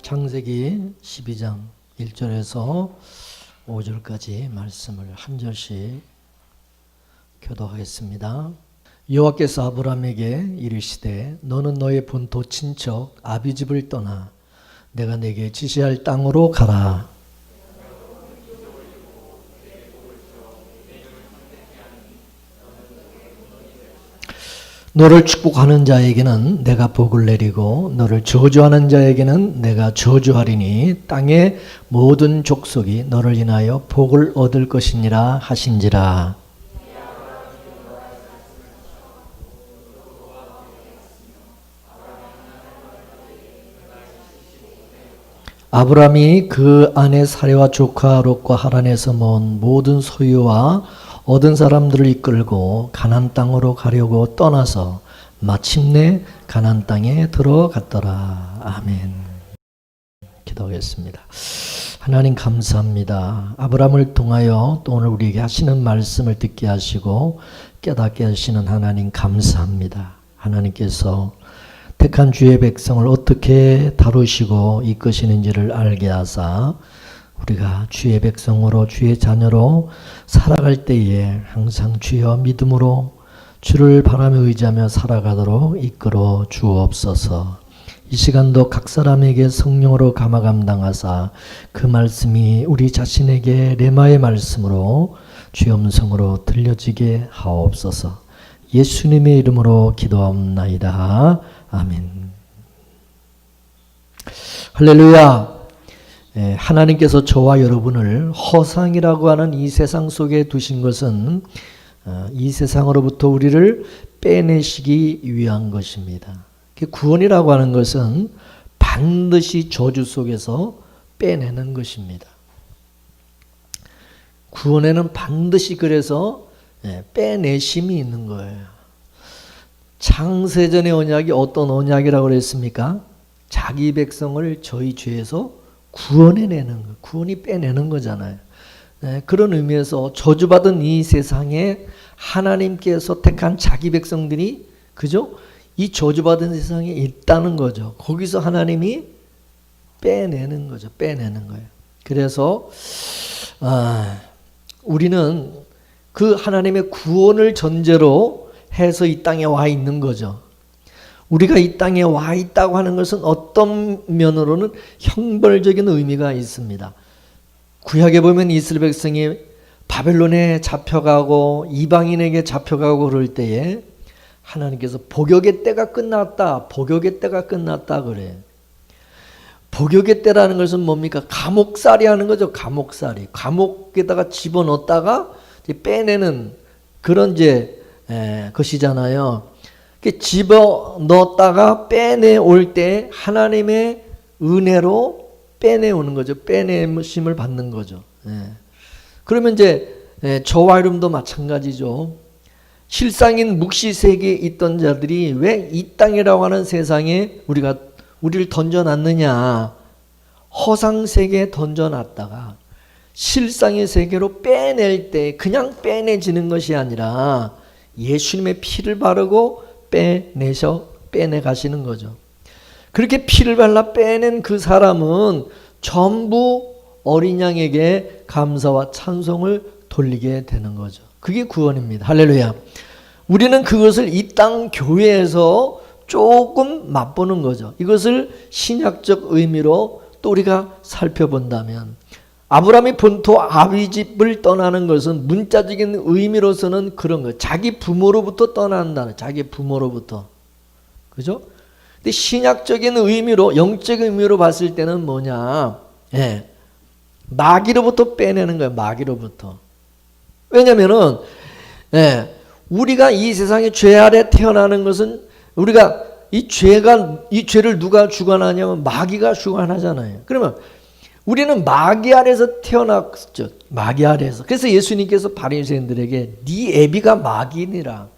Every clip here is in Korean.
창세기 12장 1절에서 5절까지 말씀을 한 절씩 교독하겠습니다. 여호와께서 아브라함에게 이르시되 너는 너의 본토 친척 아비집을 떠나 내가 네게 지시할 땅으로 가라. 너를 축복하는 자에게는 내가 복을 내리고 너를 저주하는 자에게는 내가 저주하리니 땅의 모든 족속이 너를 인하여 복을 얻을 것이니라 하신지라. 아브라함이 그 아내 사레와 조카 롯과 하란에서 모은 모든 소유와 얻은 사람들을 이끌고 가나안 땅으로 가려고 떠나서 마침내 가나안 땅에 들어갔더라. 아멘. 기도하겠습니다. 하나님 감사합니다. 아브라함을 통하여 또 오늘 우리에게 하시는 말씀을 듣게 하시고 깨닫게 하시는 하나님 감사합니다. 하나님께서 택한 주의 백성을 어떻게 다루시고 이끄시는지를 알게 하사 우리가 주의 백성으로 주의 자녀로 살아갈 때에 항상 주여 믿음으로 주를 바라며 의지하며 살아가도록 이끌어 주옵소서. 이 시간도 각 사람에게 성령으로 감화 감당하사 그 말씀이 우리 자신에게 레마의 말씀으로 주의 음성으로 들려지게 하옵소서. 예수님의 이름으로 기도하옵나이다. 아멘. 할렐루야. 하나님께서 저와 여러분을 허상이라고 하는 이 세상 속에 두신 것은 이 세상으로부터 우리를 빼내시기 위한 것입니다. 구원이라고 하는 것은 반드시 저주 속에서 빼내는 것입니다. 구원에는 반드시 그래서 빼내심이 있는 거예요. 창세전의 언약이 어떤 언약이라고 그랬습니까? 자기 백성을 저희 죄에서 구원해내는 거, 구원이 빼내는 거잖아요. 그런 의미에서 저주받은 이 세상에 하나님께서 택한 자기 백성들이 그죠? 이 저주받은 세상에 있다는 거죠. 거기서 하나님이 빼내는 거죠. 빼내는 거예요. 그래서 우리는 그 하나님의 구원을 전제로 해서 이 땅에 와 있는 거죠. 우리가 이 땅에 와 있다고 하는 것은 어떤 면으로는 형벌적인 의미가 있습니다. 구약에 보면 이스라엘 백성이 바벨론에 잡혀가고 이방인에게 잡혀가고 그럴 때에 하나님께서 복역의 때가 끝났다. 복역의 때가 끝났다 그래. 복역의 때라는 것은 뭡니까? 감옥살이 하는 거죠. 감옥살이. 감옥에다가 집어넣었다가 빼내는 그런 것이잖아요. 집어넣었다가 빼내올 때 하나님의 은혜로 빼내오는 거죠. 빼내심을 받는 거죠. 그러면 저와 여러분도 마찬가지죠. 실상인 묵시세계에 있던 자들이 왜 이 땅이라고 하는 세상에 우리를 던져놨느냐. 허상세계에 던져놨다가 실상의 세계로 빼낼 때 그냥 빼내지는 것이 아니라 예수님의 피를 바르고 빼내 가시는 거죠. 그렇게 피를 발라 빼낸 그 사람은 전부 어린 양에게 감사와 찬송을 돌리게 되는 거죠. 그게 구원입니다. 할렐루야. 우리는 그것을 이 땅 교회에서 조금 맛보는 거죠. 이것을 신약적 의미로 또 우리가 살펴본다면 아브라함이 본토 아비집을 떠나는 것은 문자적인 의미로서는 그런 거예요. 자기 부모로부터 떠난다는, 자기 부모로부터. 그죠? 근데 신약적인 의미로, 영적 의미로 봤을 때는 뭐냐? 마귀로부터 빼내는 거예요. 마귀로부터. 왜냐면은, 우리가 이 세상에 죄 아래 태어나는 것은 우리가 이 죄를 누가 주관하냐면 마귀가 주관하잖아요. 그러면 우리는 마귀 아래에서 태어났죠. 마귀 아래에서. 그래서 예수님께서 바리새인들에게 네 애비가 마귀니라.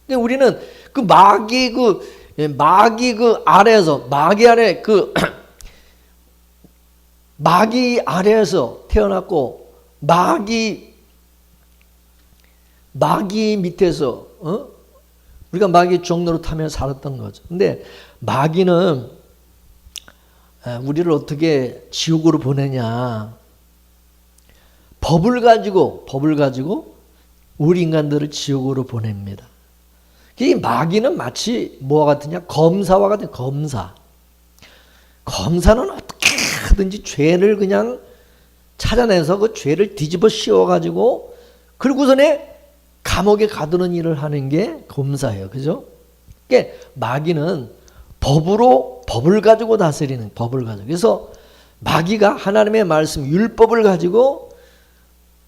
우리는 그 마귀 아래에서 마귀 아래에서 태어났고 마귀 밑에서 우리가 마귀 종로로 타며 살았던 거죠. 근데 마귀는 우리를 어떻게 지옥으로 보내냐. 법을 가지고 우리 인간들을 지옥으로 보냅니다. 이 마귀는 마치 뭐와 같으냐? 검사와 같은 검사. 검사는 어떻게 하든지 죄를 그냥 찾아내서 그 죄를 뒤집어 씌워가지고 그리고서는 감옥에 가두는 일을 하는 게 검사예요. 그죠? 그러니까 마귀는 법을 가지고 다스리는 법을 가지고. 그래서 마귀가 하나님의 말씀, 율법을 가지고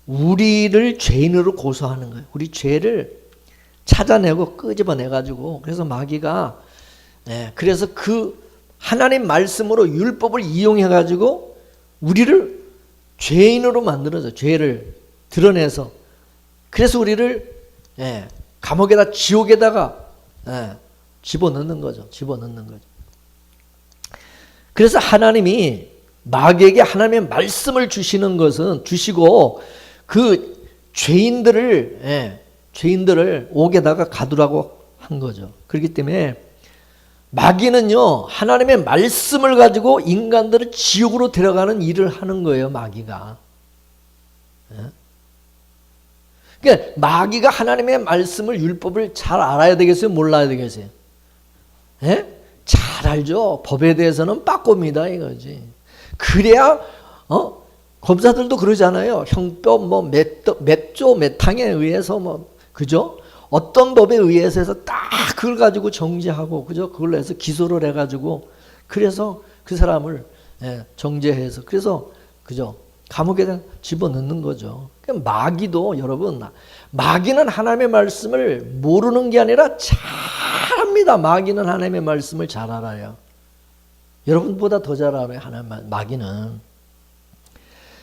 우리를 죄인으로 고소하는 거예요. 우리 죄를 찾아내고 끄집어내가지고. 그래서 마귀가, 그래서 그 하나님 말씀으로 율법을 이용해가지고 우리를 죄인으로 만들어서 죄를 드러내서 그래서 우리를 감옥에다 지옥에다가 집어넣는 거죠. 그래서 하나님이 마귀에게 하나님의 말씀을 주시는 것은 주시고 그 죄인들을 옥에다가 가두라고 한 거죠. 그렇기 때문에 마귀는요 하나님의 말씀을 가지고 인간들을 지옥으로 데려가는 일을 하는 거예요. 마귀가. 그러니까 마귀가 하나님의 말씀을 율법을 잘 알아야 되겠어요? 몰라야 되겠어요? 잘 알죠. 법에 대해서는 빠꼼이다 이거지. 그래야 검사들도 그러잖아요. 형법 몇 조 몇 항에 의해서 그죠? 어떤 법에 의해서 해서 딱 그걸 가지고 정죄하고 그죠? 그걸로 해서 기소를 해가지고 그래서 그 사람을 정죄해서 그래서 그죠? 감옥에 집어넣는 거죠. 그러니까 마귀도 여러분 마귀는 하나님의 말씀을 모르는 게 아니라 잘합니다. 마귀는 하나님의 말씀을 잘 알아요. 여러분보다 더 잘 알아요. 마귀는.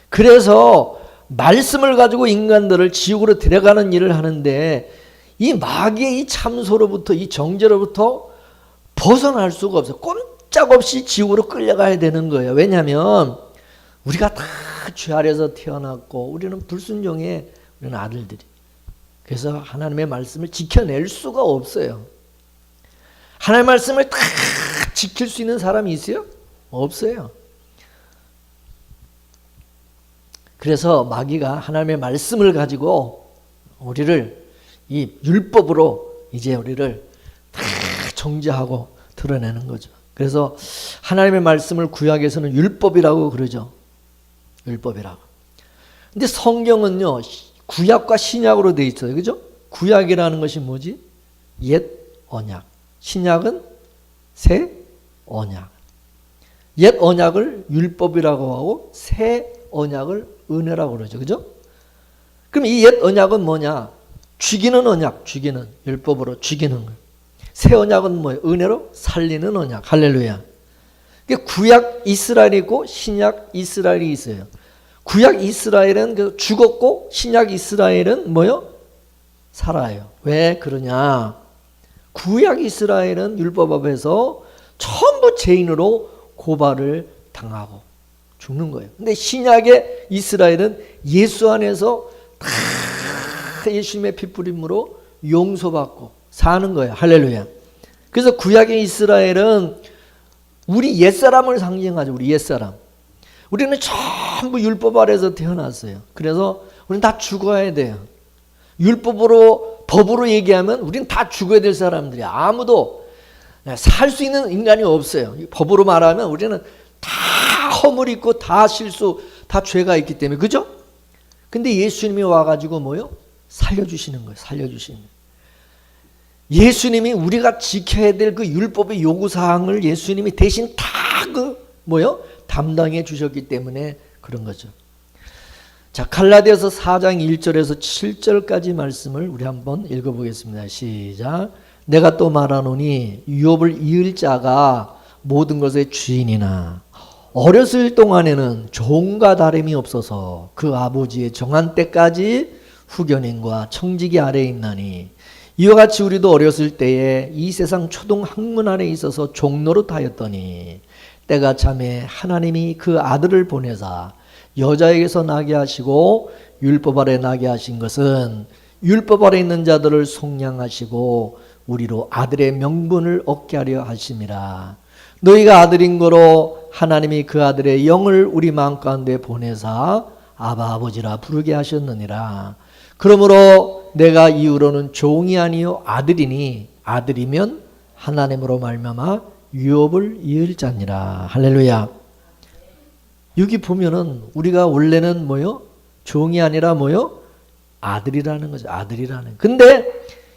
그래서 말씀을 가지고 인간들을 지옥으로 데려가는 일을 하는데 이 마귀의 이 참소로부터 이 정죄로부터 벗어날 수가 없어요. 꼼짝없이 지옥으로 끌려가야 되는 거예요. 왜냐하면 우리가 다 죄 아래서 태어났고 우리는 불순종의 우리는 아들들이. 그래서 하나님의 말씀을 지켜낼 수가 없어요. 하나님의 말씀을 다 지킬 수 있는 사람이 있어요? 없어요. 그래서 마귀가 하나님의 말씀을 가지고 우리를 이 율법으로 이제 우리를 다 정죄하고 드러내는 거죠. 그래서 하나님의 말씀을 구약에서는 율법이라고 그러죠. 율법이라고. 근데 성경은요, 구약과 신약으로 되어 있어요. 그죠? 구약이라는 것이 뭐지? 옛 언약. 신약은 새 언약. 옛 언약을 율법이라고 하고 새 언약을 은혜라고 그러죠. 그죠? 그럼 이 옛 언약은 뭐냐? 죽이는 언약, 죽이는 율법으로 죽이는 거. 새 언약은 뭐예요? 은혜로 살리는 언약. 할렐루야. 구약 이스라엘이 있고 신약 이스라엘이 있어요. 구약 이스라엘은 죽었고 신약 이스라엘은 뭐요? 살아요. 왜 그러냐? 구약 이스라엘은 율법 앞에서 전부 죄인으로 고발을 당하고 죽는 거예요. 근데 신약의 이스라엘은 예수 안에서 다 예수님의 피 뿌림으로 용서받고 사는 거예요. 할렐루야. 그래서 구약의 이스라엘은 우리 옛사람을 상징하죠. 우리 옛사람. 우리는 전부 율법 아래에서 태어났어요. 그래서 우리는 다 죽어야 돼요. 율법으로 법으로 얘기하면 우리는 다 죽어야 될 사람들이야. 아무도 살 수 있는 인간이 없어요. 법으로 말하면 우리는 다 허물 있고 다 실수, 다 죄가 있기 때문에. 그죠? 근데 예수님이 와가지고 뭐요? 살려주시는 거예요. 살려주시는 거예요. 예수님이 우리가 지켜야 될 그 율법의 요구사항을 예수님이 대신 다 담당해 주셨기 때문에 그런 거죠. 자, 갈라디아서 4장 1절에서 7절까지 말씀을 우리 한번 읽어보겠습니다. 시작. 내가 또 말하노니 유업을 이을 자가 모든 것의 주인이나 어렸을 동안에는 종과 다름이 없어서 그 아버지의 정한 때까지 후견인과 청지기 아래에 있나니 이와 같이 우리도 어렸을 때에 이 세상 초동 학문 안에 있어서 종노릇하였더니 때가 참에 하나님이 그 아들을 보내사 여자에게서 나게 하시고 율법 아래 나게 하신 것은 율법 아래 있는 자들을 속량하시고 우리로 아들의 명분을 얻게 하려 하심이라. 너희가 아들인 거로 하나님이 그 아들의 영을 우리 마음 가운데 보내사 아바 아버지라 부르게 하셨느니라. 그러므로 내가 이후로는 종이 아니요 아들이니 아들이면 하나님으로 말미암아 유업을 이을 자니라. 할렐루야. 여기 보면은 우리가 원래는 뭐요? 종이 아니라 뭐요? 아들이라는 거죠. 아들이라는. 근데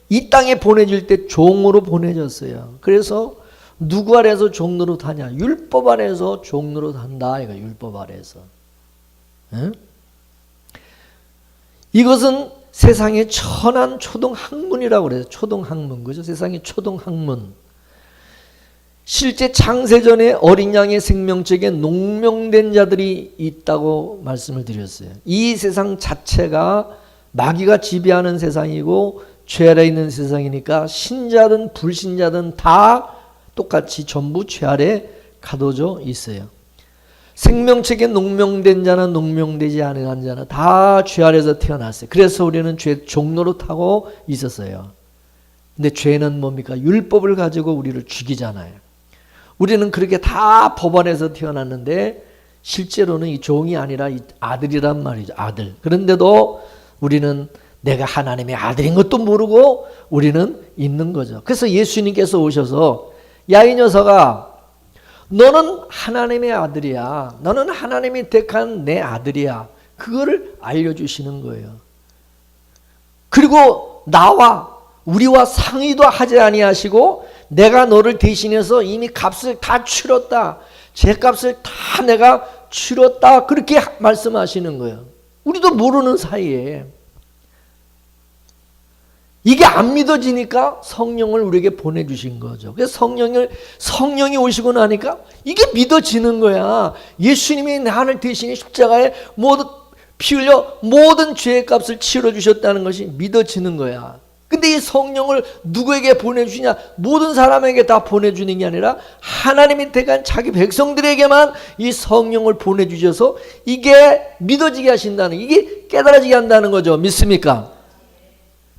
이 땅에 보내질 때 종으로 보내졌어요. 그래서 누구 아래서 종 노릇하냐? 율법 아래서 종 노릇한다. 이거 율법 아래서. 응? 이것은 세상의 천한 초등학문이라고 그래요. 초등학문. 그죠? 세상의 초등학문. 실제 창세전에 어린 양의 생명책에 농명된 자들이 있다고 말씀을 드렸어요. 이 세상 자체가 마귀가 지배하는 세상이고 죄 아래 있는 세상이니까 신자든 불신자든 다 똑같이 전부 죄 아래 가둬져 있어요. 생명책에 농명된 자는 농명되지 않은 자는 다 죄 아래서 태어났어요. 그래서 우리는 죄 종로로 타고 있었어요. 근데 죄는 뭡니까? 율법을 가지고 우리를 죽이잖아요. 우리는 그렇게 다 법 안에서 태어났는데 실제로는 이 종이 아니라 이 아들이란 말이죠. 아들. 그런데도 우리는 내가 하나님의 아들인 것도 모르고 우리는 있는 거죠. 그래서 예수님께서 오셔서 야, 이 녀석아, 너는 하나님의 아들이야. 너는 하나님이 택한 내 아들이야. 그거를 알려주시는 거예요. 그리고 나와 우리와 상의도 하지 아니하시고 내가 너를 대신해서 이미 값을 다 치렀다. 죄값을 다 내가 치렀다. 그렇게 말씀하시는 거예요. 우리도 모르는 사이에. 이게 안 믿어지니까 성령을 우리에게 보내주신 거죠. 그래서 성령이 오시고 나니까 이게 믿어지는 거야. 예수님이 나를 대신에 십자가에 모두 피 흘려 모든 죄의 값을 치러주셨다는 것이 믿어지는 거야. 근데 이 성령을 누구에게 보내주시냐? 모든 사람에게 다 보내주는 게 아니라 하나님이 택한 자기 백성들에게만 이 성령을 보내주셔서 이게 믿어지게 하신다는, 이게 깨달아지게 한다는 거죠. 믿습니까?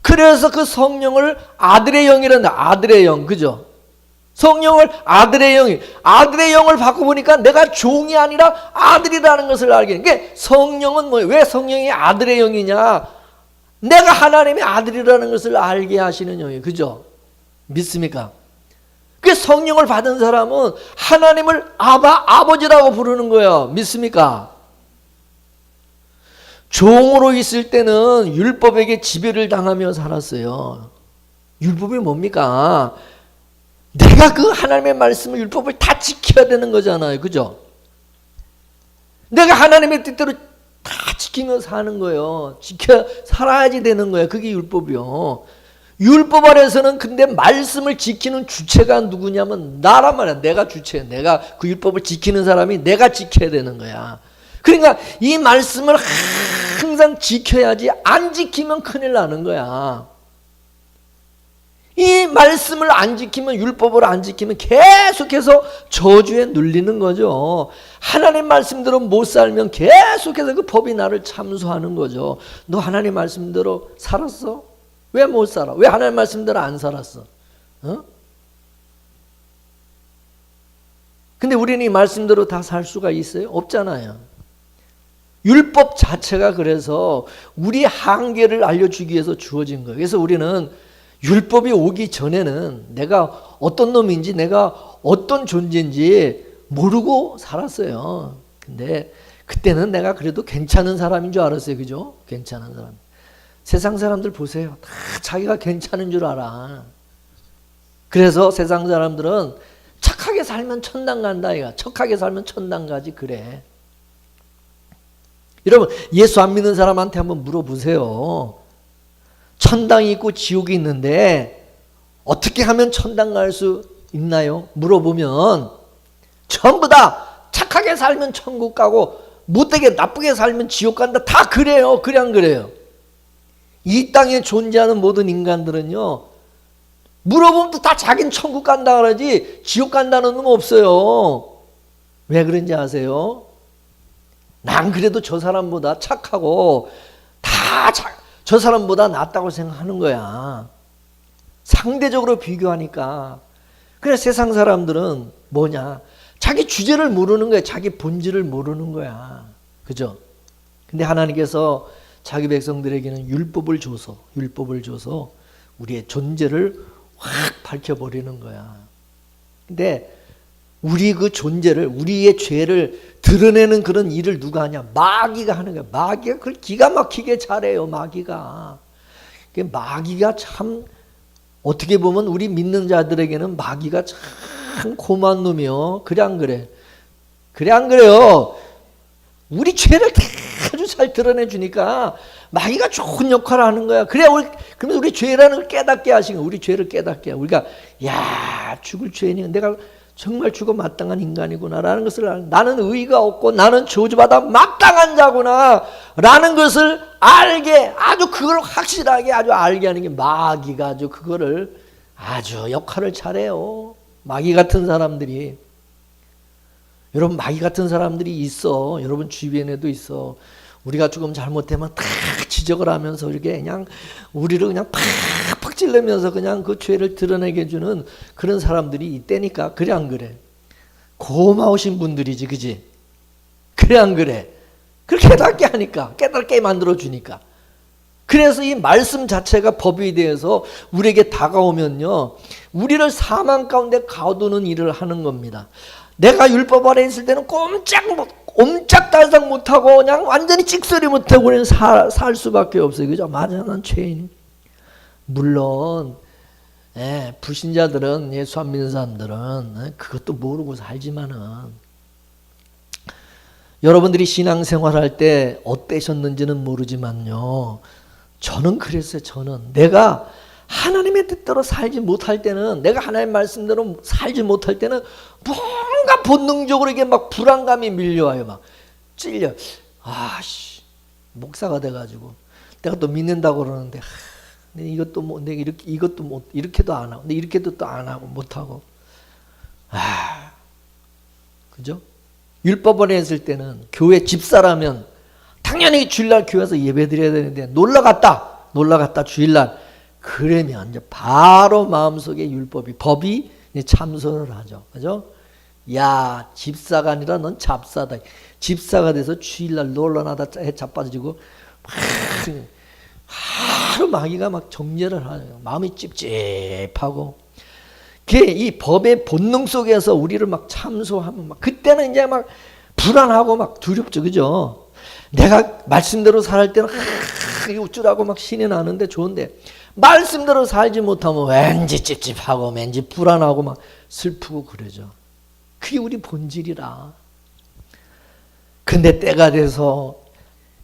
그래서 그 성령을 아들의 영이란다. 아들의 영. 그죠? 성령을 아들의 영을 바꿔보니까 내가 종이 아니라 아들이라는 것을 알게. 그러니까 성령은 뭐예요? 왜 성령이 아들의 영이냐? 내가 하나님의 아들이라는 것을 알게 하시는 영이에요. 그죠? 믿습니까? 그 성령을 받은 사람은 하나님을 아버지라고 부르는 거예요. 믿습니까? 종으로 있을 때는 율법에게 지배를 당하며 살았어요. 율법이 뭡니까? 내가 그 하나님의 말씀을 율법을 다 지켜야 되는 거잖아요. 그죠? 내가 하나님의 뜻대로 다 지키며 사는 거예요. 지켜 살아야지 되는 거예요. 그게 율법이요. 율법 아래서는 근데 말씀을 지키는 주체가 누구냐면 나란 말이야. 내가 주체야. 내가 그 율법을 지키는 사람이 내가 지켜야 되는 거야. 그러니까 이 말씀을 항상 지켜야지 안 지키면 큰일 나는 거야. 이 말씀을 안 지키면, 율법을 안 지키면 계속해서 저주에 눌리는 거죠. 하나님 말씀대로 못 살면 계속해서 그 법이 나를 참소하는 거죠. 너 하나님 말씀대로 살았어? 왜 못 살아? 왜 하나님 말씀대로 안 살았어? 근데 우리는 이 말씀대로 다 살 수가 있어요? 없잖아요. 율법 자체가 그래서 우리 한계를 알려주기 위해서 주어진 거예요. 그래서 우리는 율법이 오기 전에는 내가 어떤 놈인지, 내가 어떤 존재인지 모르고 살았어요. 근데 그때는 내가 그래도 괜찮은 사람인 줄 알았어요. 그죠? 괜찮은 사람. 세상 사람들 보세요. 다 자기가 괜찮은 줄 알아. 그래서 세상 사람들은 착하게 살면 천당 간다. 이거. 착하게 살면 천당 가지. 그래. 여러분, 예수 안 믿는 사람한테 한번 물어보세요. 천당이 있고 지옥이 있는데 어떻게 하면 천당 갈 수 있나요? 물어보면 전부 다 착하게 살면 천국 가고 못되게 나쁘게 살면 지옥 간다. 다 그래요. 그래 안 그래요? 이 땅에 존재하는 모든 인간들은요, 물어보면 다 자기는 천국 간다 그러지 지옥 간다는 놈 없어요. 왜 그런지 아세요? 난 그래도 저 사람보다 착하고 저 사람보다 낫다고 생각하는 거야. 상대적으로 비교하니까. 그래 세상 사람들은 뭐냐? 자기 주제를 모르는 거야. 자기 본질을 모르는 거야. 그죠? 근데 하나님께서 자기 백성들에게는 율법을 줘서 우리의 존재를 확 밝혀버리는 거야. 근데 우리 그 존재를, 우리의 죄를 드러내는 그런 일을 누가 하냐? 마귀가 하는 거야. 마귀가 그걸 기가 막히게 잘해요. 마귀가 참, 어떻게 보면 우리 믿는 자들에게는 마귀가 참 고마운 놈이요. 그래 안 그래? 그래 안 그래요? 우리 죄를 아주 잘 드러내 주니까 마귀가 좋은 역할을 하는 거야. 그러면서 우리 죄라는 걸 깨닫게 하신 거야. 우리 죄를 깨닫게. 우리가 죽을 죄인이 내가 정말 죽어 마땅한 인간이구나라는 것을, 나는 의가 없고 나는 저주받아 마땅한 자구나 라는 것을 알게, 아주 그걸 확실하게 아주 알게 하는 게 마귀가 아주 그거를 아주 역할을 잘해요. 마귀 같은 사람들이. 여러분, 마귀 같은 사람들이 있어. 여러분 주변에도 있어. 우리가 조금 잘못되면 다 지적을 하면서 이렇게 그냥 우리를 그냥 팍팍 찔르면서 그냥 그 죄를 드러내게 해주는 그런 사람들이 있다니까. 그래 안 그래? 고마우신 분들이지, 그지? 그래 안 그래? 그렇게 깨닫게 하니까, 깨닫게 만들어 주니까. 그래서 이 말씀 자체가 법에 대해서 우리에게 다가오면요, 우리를 사망 가운데 가두는 일을 하는 겁니다. 내가 율법 아래 있을 때는 옴짝달싹 못하고 그냥 완전히 찍소리 못하고 그냥 살 수밖에 없어요. 그죠? 맞아, 난 죄인. 물론 불신자들은, 예수 안 믿는 사람들은 그것도 모르고 살지만은, 여러분들이 신앙생활할 때 어떠셨는지는 모르지만요, 저는 그랬어요. 저는 내가 하나님의 뜻대로 살지 못할 때는, 내가 하나님의 말씀대로 살지 못할 때는 뭔가 본능적으로 이게 막 불안감이 밀려와요. 막 찔려. 목사가 돼가지고 내가 또 믿는다고 그러는데, 이것도 뭐 내가 이것도 못, 이렇게도 안 하고, 근데 이렇게도 또 안 하고 못 하고. 그죠? 율법 안에 있을 때는, 교회 집사라면 당연히 주일날 교회에서 예배 드려야 되는데 놀러 갔다 주일날, 그러면 이제 바로 마음속에 법이 참선을 하죠. 그죠? 야, 집사가 아니라 넌 잡사다. 집사가 돼서 주일날 놀러나다 자빠지고 하루 마귀가 막 정죄를 하죠. 마음이 찝찝하고. 이 법의 본능 속에서 우리를 막 참소하면 막 그때는 이제 막 불안하고 막 두렵죠. 그죠? 내가 말씀대로 살 때는 어쩌라고 막 신이 나는데 좋은데, 말씀대로 살지 못하면 왠지 찝찝하고 왠지 불안하고 막 슬프고 그러죠. 그게 우리 본질이라. 근데 때가 돼서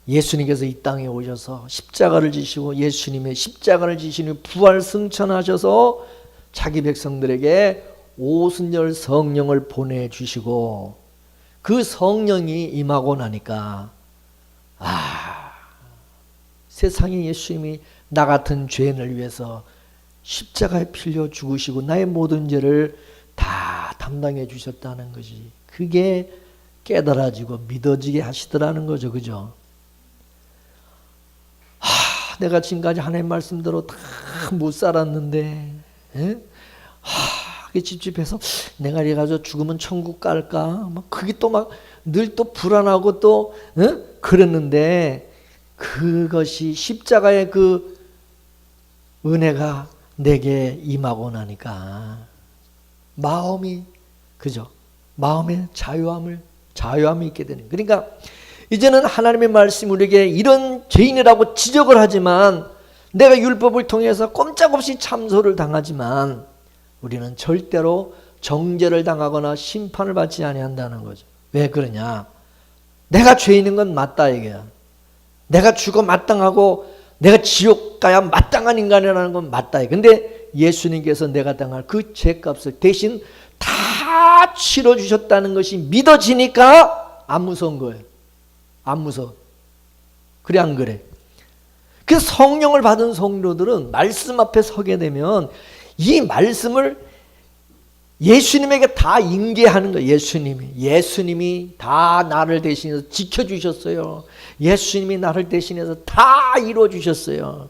예수님께서 이 땅에 오셔서 십자가를 지시고, 예수님의 십자가를 지신 후 부활 승천하셔서 자기 백성들에게 오순절 성령을 보내주시고, 그 성령이 임하고 나니까 세상에 예수님이 나 같은 죄인을 위해서 십자가에 필려 죽으시고 나의 모든 죄를 다 담당해 주셨다는 것이, 그게 깨달아지고 믿어지게 하시더라는 거죠. 그죠? 내가 지금까지 하나님 말씀대로 다 못 살았는데, 그게 찝찝해서 내가 이래가지고 죽으면 천국 갈까? 막 그게 또 막 늘 또 불안하고 또 그랬는데, 그것이 십자가의 그 은혜가 내게 임하고 나니까 마음이, 그죠? 마음의 자유함이 있게 되는. 그러니까 이제는 하나님의 말씀, 우리에게 이런 죄인이라고 지적을 하지만, 내가 율법을 통해서 꼼짝없이 참소를 당하지만, 우리는 절대로 정죄를 당하거나 심판을 받지 아니한다는 거죠. 왜 그러냐? 내가 죄인인 건 맞다 이게야. 내가 죽어 마땅하고 내가 지옥 가야 마땅한 인간이라는 건 맞다. 근데 예수님께서 내가 당할 그 죄값을 대신 다 치러주셨다는 것이 믿어지니까 안 무서운 거예요. 안 무서워. 그래 안 그래? 그래서 성령을 받은 성도들은 말씀 앞에 서게 되면 이 말씀을 예수님에게 다 인계하는 거예요. 예수님이 다 나를 대신해서 지켜주셨어요. 예수님이 나를 대신해서 다 이루어주셨어요.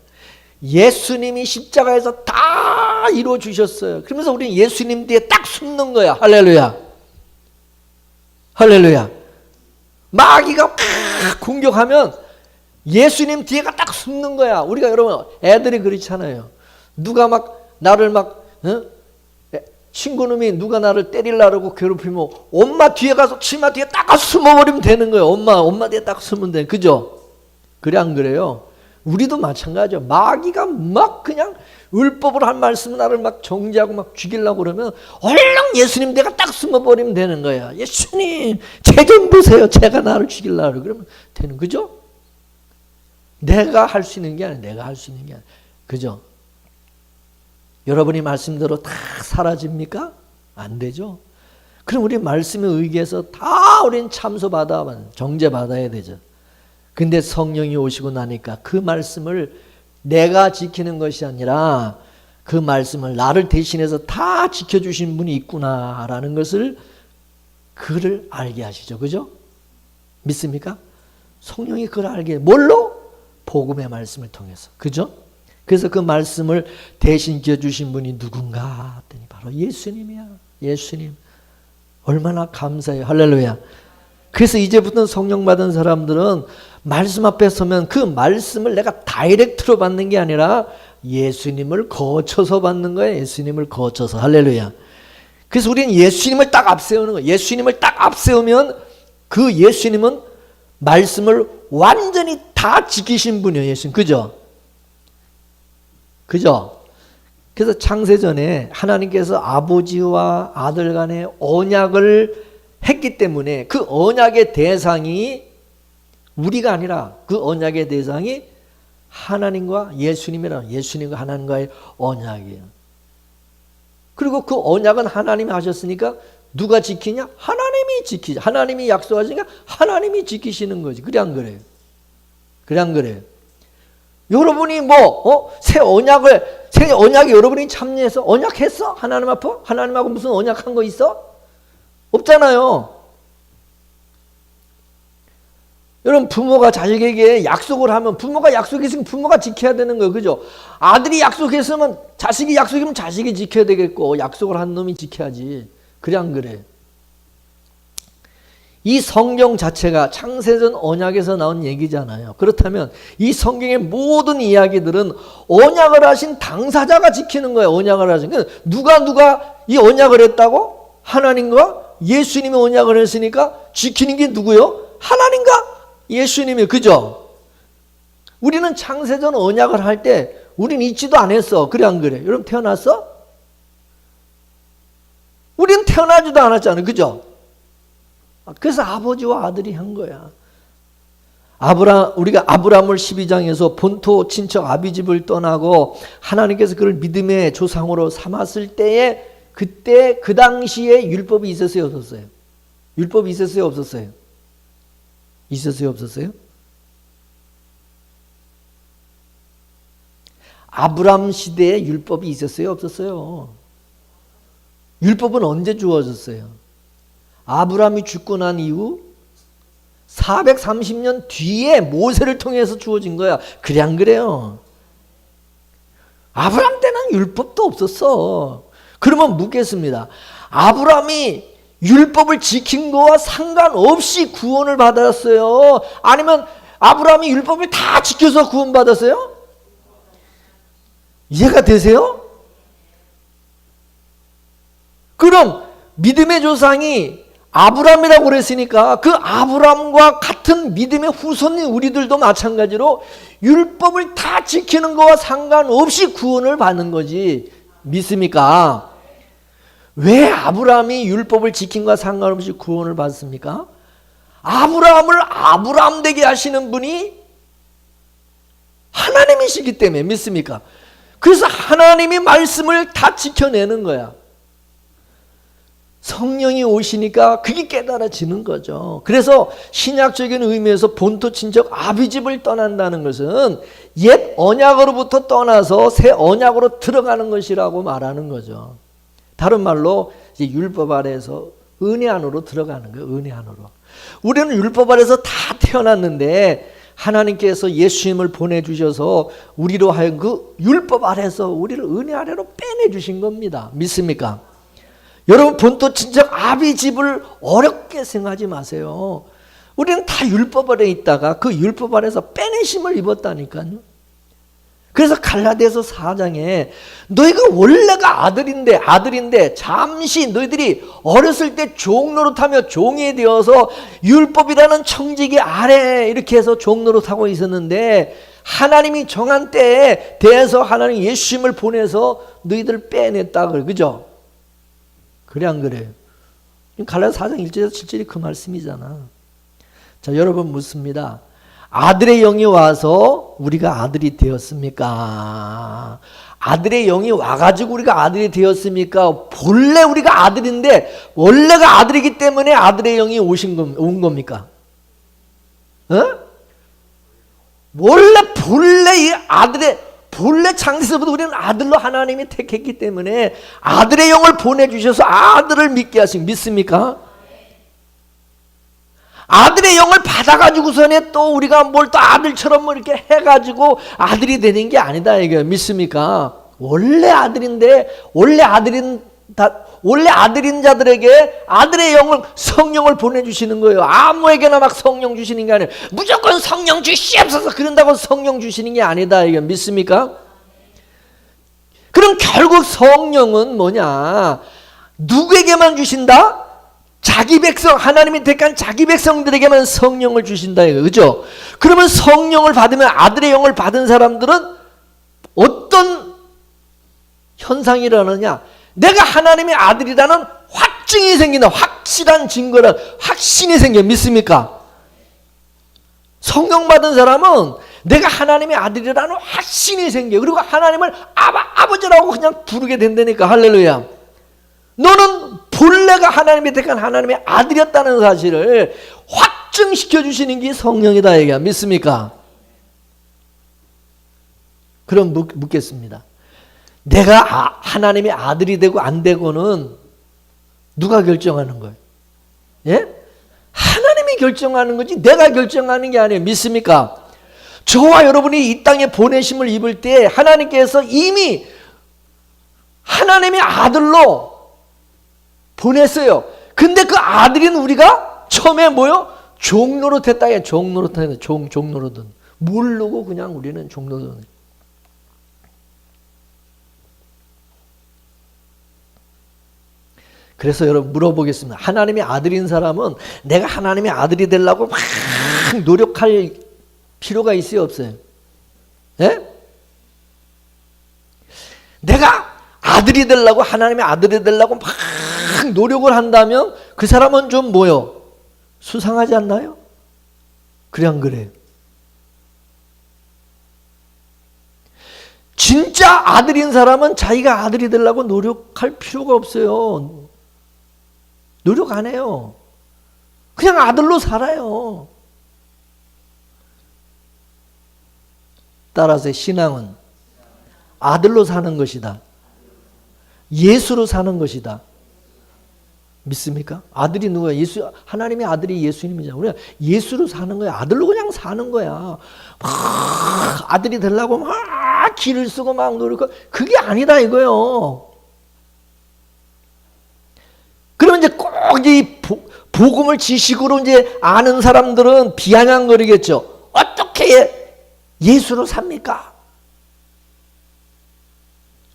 예수님이 십자가에서 다 이루어주셨어요. 그러면서 우리는 예수님 뒤에 딱 숨는 거야. 할렐루야. 할렐루야. 마귀가 공격하면 예수님 뒤에가 딱 숨는 거야. 우리가 여러분 애들이 그렇잖아요. 누가 막 나를 막 친구놈이 누가 나를 때리려고 괴롭히면 엄마 뒤에 가서 치마 뒤에 딱 숨어버리면 되는 거예요. 엄마 뒤에 딱 숨으면 돼. 그죠? 그래 안 그래요? 우리도 마찬가지죠. 마귀가 막 그냥 율법으로 한 말씀을 나를 막 정죄하고 막 죽이려고 그러면 얼른 예수님 내가 딱 숨어버리면 되는 거야. 예수님 제 좀 보세요. 제가 나를 죽이려고 그러면 되는 그죠? 내가 할 수 있는 게 아니야. 내가 할 수 있는 게 아니야. 그죠? 여러분이 말씀대로 다 사라집니까? 안 되죠. 그럼 우리 말씀에 의기해서 다 우린 참소받아 정죄받아야 되죠. 근데 성령이 오시고 나니까 그 말씀을 내가 지키는 것이 아니라 그 말씀을 나를 대신해서 다 지켜주신 분이 있구나라는 것을 그를 알게 하시죠. 그죠? 믿습니까? 성령이 그걸 알게 뭘로? 복음의 말씀을 통해서. 그죠? 그래서 그 말씀을 대신 지켜주신 분이 누군가 했더니 바로 예수님이야. 예수님. 얼마나 감사해요. 할렐루야. 그래서 이제부터 성령 받은 사람들은 말씀 앞에 서면 그 말씀을 내가 다이렉트로 받는 게 아니라 예수님을 거쳐서 받는 거예요. 예수님을 거쳐서. 할렐루야. 그래서 우리는 예수님을 딱 앞세우는 거예요. 예수님을 딱 앞세우면 그 예수님은 말씀을 완전히 다 지키신 분이에요. 예수님. 그죠? 그죠? 그래서 창세전에 하나님께서 아버지와 아들 간의 언약을 했기 때문에 그 언약의 대상이 우리가 아니라 그 언약의 대상이 하나님과 예수님이라는 예수님과 하나님과의 언약이에요. 그리고 그 언약은 하나님이 하셨으니까 누가 지키냐? 하나님이 지키죠. 하나님이 약속하시니까 하나님이 지키시는 거지. 그래 안 그래요? 그래 안 그래요? 여러분이 새 언약에 여러분이 참여해서 언약했어? 하나님 앞에? 하나님하고 무슨 언약한 거 있어? 없잖아요. 여러분 부모가 자식에게 약속을 하면 부모가 약속했으면 부모가 지켜야 되는 거예요. 그죠? 아들이 약속했으면 자식이 약속이면 자식이 지켜야 되겠고 약속을 한 놈이 지켜야지. 그래 안 그래? 이 성경 자체가 창세전 언약에서 나온 얘기잖아요. 그렇다면 이 성경의 모든 이야기들은 언약을 하신 당사자가 지키는 거예요. 언약을 하신. 누가 이 언약을 했다고? 하나님과 예수님이 언약을 했으니까 지키는 게 누구요? 하나님과 예수님이. 그죠? 우리는 창세전 언약을 할 때 우린 잊지도 않았어. 그래 안 그래? 여러분 태어났어? 우리는 태어나지도 않았잖아요. 그죠? 그래서 아버지와 아들이 한 거야. 우리가 아브라함을 12장에서 본토 친척 아비집을 떠나고 하나님께서 그를 믿음의 조상으로 삼았을 때에 그때 그 당시에 율법이 있었어요, 없었어요? 율법이 있었어요, 없었어요? 있었어요, 없었어요? 아브라함 시대에 율법이 있었어요, 없었어요? 율법은 언제 주어졌어요? 아브라함이 죽고 난 이후 430년 뒤에 모세를 통해서 주어진 거야. 그래 안 그래요? 아브라함 때는 율법도 없었어. 그러면 묻겠습니다. 아브라함이 율법을 지킨 거와 상관없이 구원을 받았어요? 아니면 아브라함이 율법을 다 지켜서 구원받았어요? 이해가 되세요? 그럼 믿음의 조상이 아브라함이라고 그랬으니까 그 아브라함과 같은 믿음의 후손인 우리들도 마찬가지로 율법을 다 지키는 거와 상관없이 구원을 받는 거지. 믿습니까? 왜 아브라함이 율법을 지킨 거와 상관없이 구원을 받습니까? 아브라함을 아브라함 되게 하시는 분이 하나님이시기 때문에. 믿습니까? 그래서 하나님이 말씀을 다 지켜내는 거야. 성령이 오시니까 그게 깨달아지는 거죠. 그래서 신약적인 의미에서 본토 친척 아비집을 떠난다는 것은 옛 언약으로부터 떠나서 새 언약으로 들어가는 것이라고 말하는 거죠. 다른 말로 이제 율법 아래에서 은혜 안으로 들어가는 거예요. 은혜 안으로. 우리는 율법 아래에서 다 태어났는데 하나님께서 예수님을 보내주셔서 우리로 하여금 그 율법 아래에서 우리를 은혜 아래로 빼내주신 겁니다. 믿습니까? 여러분 본토 친척 아비 집을 어렵게 생각하지 마세요. 우리는 다 율법 아래 있다가 그 율법 아래서 빼내심을 입었다니까요. 그래서 갈라디아서 4장에 너희가 원래가 아들인데 잠시 너희들이 어렸을 때 종노릇하며 종이 되어서 율법이라는 청지기 아래 이렇게 해서 종노릇하고 있었는데 하나님이 정한 때에 대해서 하나님 예수님을 보내서 너희들 빼냈다 그래. 그죠? 그래 안 그래요? 갈라디아서 4장 1절에서 7절이 그 말씀이잖아. 자, 여러분 묻습니다. 아들의 영이 와서 우리가 아들이 되었습니까? 아들의 영이 와가지고 우리가 아들이 되었습니까? 본래 우리가 아들인데 원래가 아들이기 때문에 아들의 영이 온 겁니까? 본래 이 아들의 본래 창세부터 우리는 아들로 하나님이 택했기 때문에 아들의 영을 보내주셔서 아들을 믿게 믿습니까? 아들의 영을 받아가지고서는 또 우리가 뭘 또 아들처럼 뭐 이렇게 해가지고 아들이 되는 게 아니다 이게 믿습니까? 원래 아들인데 원래 아들인 자들에게 아들의 영을 성령을 보내주시는 거예요. 아무에게나 막 성령 주시는 게 아니에요. 무조건 성령 주시옵소서 그런다고 성령 주시는 게 아니다 이게 믿습니까? 그럼 결국 성령은 뭐냐? 누구에게만 주신다? 자기 백성, 하나님이 택한 자기 백성들에게만 성령을 주신다 이거 그죠? 그러면 성령을 받으면 아들의 영을 받은 사람들은 어떤 현상이 일어나느냐? 내가 하나님의 아들이라는 확증이 생긴다. 확실한 증거라, 확신이 생겨. 믿습니까? 성령 받은 사람은 내가 하나님의 아들이라는 확신이 생겨. 그리고 하나님을 아버지라고 그냥 부르게 된다니까. 할렐루야. 너는 본래가 하나님이 택한 하나님의 아들이었다는 사실을 확증시켜 주시는 게 성령이다 얘기야. 믿습니까? 그럼 묻겠습니다. 내가 하나님의 아들이 되고 안 되고는 누가 결정하는 거예요? 예? 하나님이 결정하는 거지 내가 결정하는 게 아니에요. 믿습니까? 저와 여러분이 이 땅에 보내심을 입을 때 하나님께서 이미 하나님의 아들로 보냈어요. 근데 그 아들인 우리가 처음에 뭐요? 종노릇 했다. 종노릇 했다. 종노릇은 모르고 그냥 우리는 종노릇. 그래서 여러분 물어보겠습니다. 하나님의 아들인 사람은 내가 하나님의 아들이 되려고 막 노력할 필요가 있어요, 없어요? 예? 내가 아들이 되려고 하나님의 아들이 되려고 막 노력을 한다면 그 사람은 좀 뭐요? 수상하지 않나요? 그래 안 그래요? 진짜 아들인 사람은 자기가 아들이 되려고 노력할 필요가 없어요. 노력 안 해요. 그냥 아들로 살아요. 따라서 신앙은 아들로 사는 것이다. 예수로 사는 것이다. 믿습니까? 아들이 누구야? 예수, 하나님의 아들이 예수님이잖아. 우리가 예수로 사는 거야. 아들로 그냥 사는 거야. 막 아들이 되려고 막 길을 쓰고 막 노력하고 그게 아니다 이거요. 그러면 이제 꼭 이 복음을 지식으로 이제 아는 사람들은 비아냥거리겠죠. 어떻게 예수로 삽니까?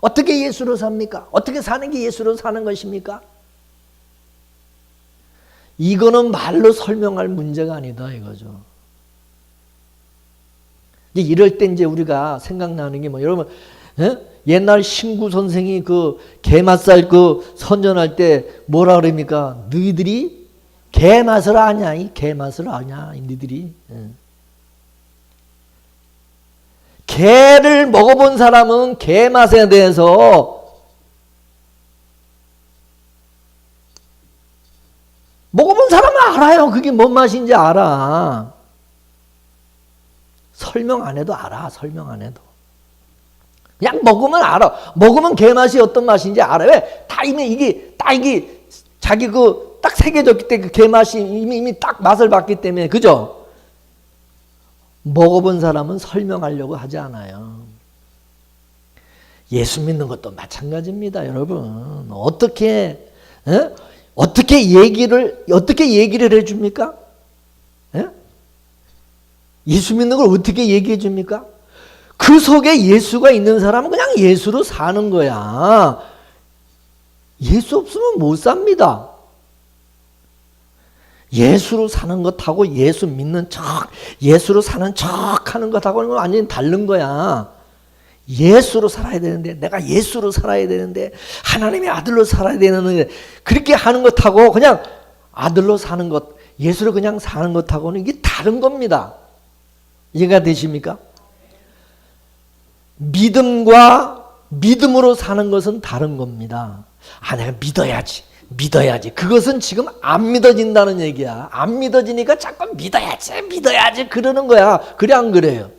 어떻게 예수로 삽니까? 어떻게 사는 게 예수로 사는 것입니까? 이거는 말로 설명할 문제가 아니다 이거죠. 이제 이럴 때 이제 우리가 생각나는 게 뭐 여러분 옛날 신구 선생이 그 게맛살 그 선전할 때 뭐라 그럽니까? 너희들이 게맛을 아냐? 이 게맛을 아냐? 너희들이 게를 먹어본 사람은 게맛에 대해서 먹어본 사람은 알아요. 그게 뭔 맛인지 알아. 설명 안 해도 알아. 설명 안 해도. 그냥 먹으면 알아. 먹으면 게 맛이 어떤 맛인지 알아. 왜? 다 이미 이게 자기 그 딱 새겨졌기 때문에 그 게 맛이 이미 딱 맛을 봤기 때문에 그죠? 먹어본 사람은 설명하려고 하지 않아요. 예수 믿는 것도 마찬가지입니다, 여러분. 어떻게 예? 어떻게 얘기를 해줍니까? 예? 예수 믿는 걸 어떻게 얘기해 줍니까? 그 속에 예수가 있는 사람은 그냥 예수로 사는 거야. 예수 없으면 못 삽니다. 예수로 사는 것하고 예수 믿는 척, 예수로 사는 척 하는 것하고는 완전히 다른 거야. 예수로 살아야 되는데, 내가 예수로 살아야 되는데, 하나님의 아들로 살아야 되는데, 그렇게 하는 것하고 그냥 아들로 사는 것, 예수로 그냥 사는 것하고는 이게 다른 겁니다. 이해가 되십니까? 믿음으로 사는 것은 다른 겁니다. 내가 믿어야지. 그것은 지금 안 믿어진다는 얘기야. 안 믿어지니까 자꾸 믿어야지 그러는 거야. 그래 안 그래요?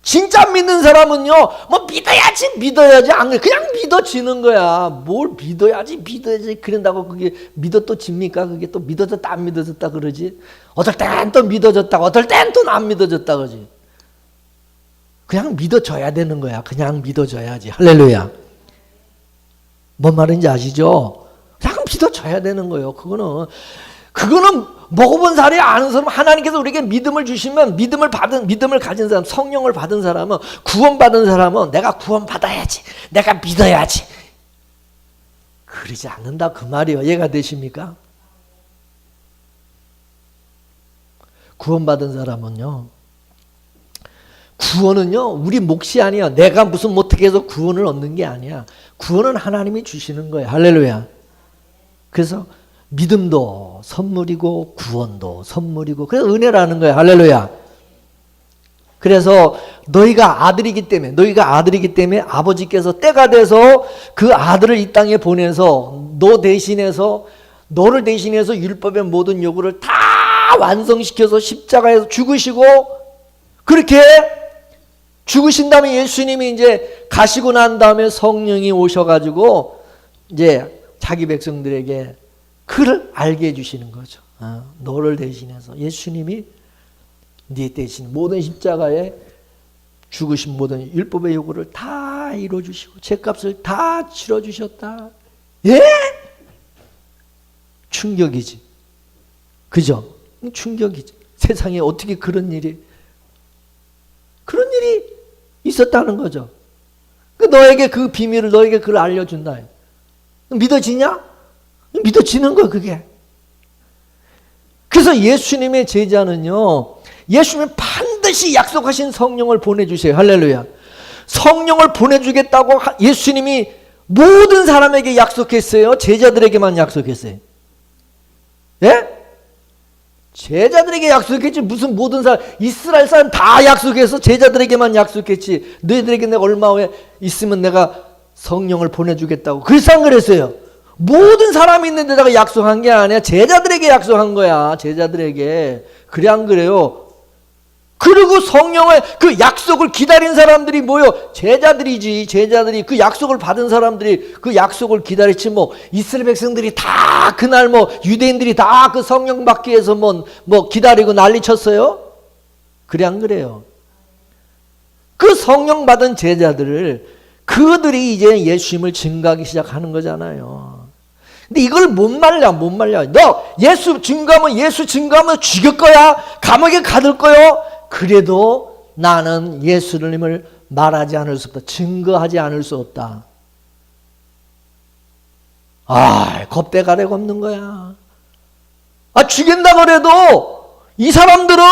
진짜 믿는 사람은요, 뭐 믿어야지 안 그래. 그냥 믿어지는 거야. 뭘 믿어야지 그런다고 그게 믿어 또 집니까? 그게 또 믿어졌다 안 믿어졌다 그러지. 어떨 땐 또 믿어졌다고, 어떨 땐 또 안 믿어졌다 그러지. 그냥 믿어줘야 되는 거야. 그냥 믿어줘야지. 할렐루야. 뭔 말인지 아시죠? 그냥 믿어줘야 되는 거예요. 그거는 먹어본 사람이 아는 사람, 하나님께서 우리에게 믿음을 주시면 믿음을 가진 사람, 성령을 받은 사람은, 구원받은 사람은 내가 구원받아야지, 내가 믿어야지, 그러지 않는다 그 말이에요. 이해가 되십니까? 구원받은 사람은요, 구원은요 우리 몫이 아니야. 내가 무슨 어떻게 해서 구원을 얻는 게 아니야. 구원은 하나님이 주시는 거예요. 할렐루야. 그래서 믿음도 선물이고 구원도 선물이고, 그래서 은혜라는 거예요. 할렐루야. 그래서 너희가 아들이기 때문에 아버지께서 때가 돼서 그 아들을 이 땅에 보내서 너를 대신해서 율법의 모든 요구를 다 완성시켜서 십자가에서 죽으시고, 그렇게 죽으신 다음에 예수님이 이제 가시고 난 다음에 성령이 오셔가지고 이제 자기 백성들에게 그를 알게 해주시는 거죠. 너를 대신해서 예수님이 네 대신 모든 십자가에 죽으신 모든 율법의 요구를 다 이루어주시고 죄값을 다 치러주셨다. 예? 충격이지. 그죠? 충격이지. 세상에 어떻게 그런 일이 있었다는 거죠. 너에게 그 비밀을, 너에게 그걸 알려준다. 믿어지냐? 믿어지는 거야, 그게. 그래서 예수님의 제자는요, 예수님이 반드시 약속하신 성령을 보내주세요. 할렐루야. 성령을 보내주겠다고 예수님이 모든 사람에게 약속했어요? 제자들에게만 약속했어요? 예? 제자들에게 약속했지, 무슨 모든 사람, 이스라엘 사람 다 약속해서 제자들에게만 약속했지, 너희들에게 내가 얼마 후에 있으면 내가 성령을 보내주겠다고. 그래서 안 그랬어요? 모든 사람이 있는 데다가 약속한 게 아니야. 제자들에게 약속한 거야. 제자들에게. 그래 안 그래요? 그리고 성령의 그 약속을 기다린 사람들이 뭐요? 제자들이지. 제자들이, 그 약속을 받은 사람들이 그 약속을 기다렸지. 뭐 이스라엘 백성들이 다 그날 유대인들이 다 그 성령 받기 위해서 기다리고 난리 쳤어요? 그래 안 그래요? 그 성령 받은 제자들을, 그들이 이제 예수님을 증거하기 시작하는 거잖아요. 근데 이걸 못 말려. 너 예수 증거하면 죽일 거야? 감옥에 가둘 거요? 그래도 나는 예수님을 말하지 않을 수 없다. 증거하지 않을 수 없다. 겁대가리가 없는 거야. 죽인다 그래도 이 사람들은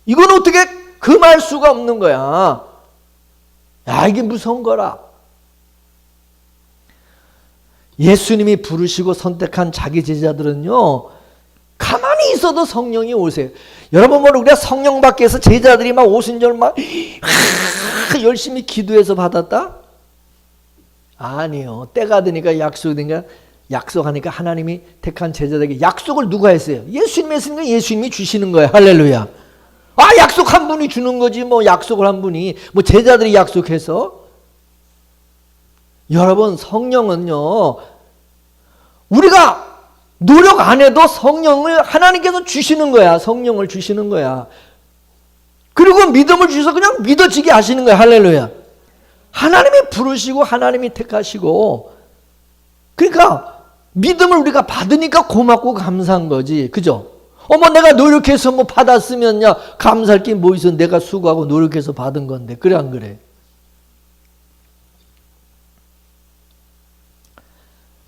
이건 어떻게 금할 수가 없는 거야. 이게 무서운 거라. 예수님이 부르시고 선택한 자기 제자들은요, 가만히 있어도 성령이 오세요. 여러분, 우리가 성령 받기 위해서 제자들이 막 오순절 열심히 기도해서 받았다? 아니요. 때가 되니까 약속하니까 하나님이 택한 제자들에게 약속을 누가 했어요? 예수님이 했으니까 예수님이 주시는 거예요. 할렐루야. 약속한 분이 주는 거지. 약속을 한 분이, 제자들이 약속해서. 여러분, 성령은요, 우리가 노력 안 해도 성령을 하나님께서 주시는 거야. 성령을 주시는 거야. 그리고 믿음을 주셔서 그냥 믿어지게 하시는 거야. 할렐루야. 하나님이 부르시고 하나님이 택하시고, 그러니까 믿음을 우리가 받으니까 고맙고 감사한 거지. 그죠? 내가 노력해서 뭐 받았으면야 감사할 게 뭐 있어. 내가 수고하고 노력해서 받은 건데. 그래 안 그래?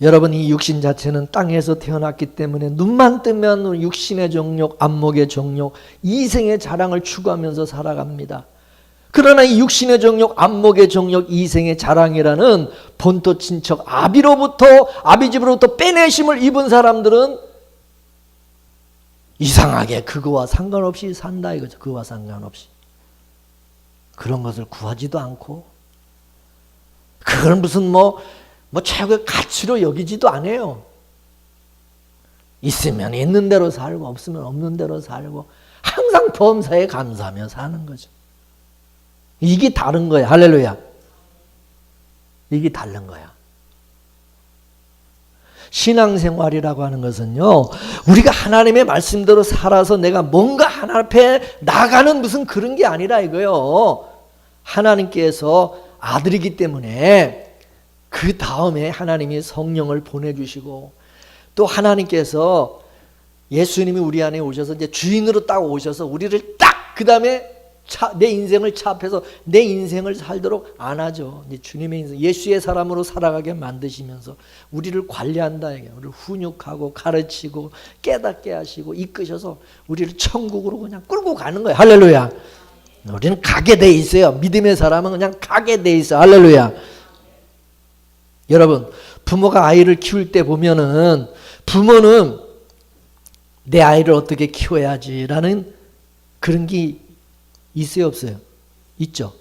여러분, 이 육신 자체는 땅에서 태어났기 때문에 눈만 뜨면 육신의 정욕, 안목의 정욕, 이생의 자랑을 추구하면서 살아갑니다. 그러나 이 육신의 정욕, 안목의 정욕, 이생의 자랑이라는 본토 친척 아비 집으로부터 빼내심을 입은 사람들은 이상하게 그거와 상관없이 산다 이거죠. 그거와 상관없이. 그런 것을 구하지도 않고 그걸 무슨 뭐 최고의 가치로 여기지도 않아요. 있으면 있는 대로 살고 없으면 없는 대로 살고 항상 범사에 감사하며 사는 거죠. 이게 다른 거야. 할렐루야. 이게 다른 거야. 신앙생활이라고 하는 것은요, 우리가 하나님의 말씀대로 살아서 내가 뭔가 하나님 앞에 나가는 무슨 그런 게 아니라 이거요. 하나님께서 아들이기 때문에 그 다음에 하나님이 성령을 보내주시고 또 하나님께서 예수님이 우리 안에 오셔서 이제 주인으로 딱 오셔서 우리를 딱 그 다음에 내 인생을 차앞에서 내 인생을 살도록 안아줘. 주님의 인생, 예수의 사람으로 살아가게 만드시면서 우리를 관리한다. 우리를 훈육하고 가르치고 깨닫게 하시고 이끄셔서 우리를 천국으로 그냥 끌고 가는 거예요. 할렐루야. 우리는 가게 돼 있어요. 믿음의 사람은 그냥 가게 돼 있어. 할렐루야. 여러분, 부모가 아이를 키울 때 보면은 부모는 내 아이를 어떻게 키워야지라는 그런 게 있어요, 없어요? 있죠.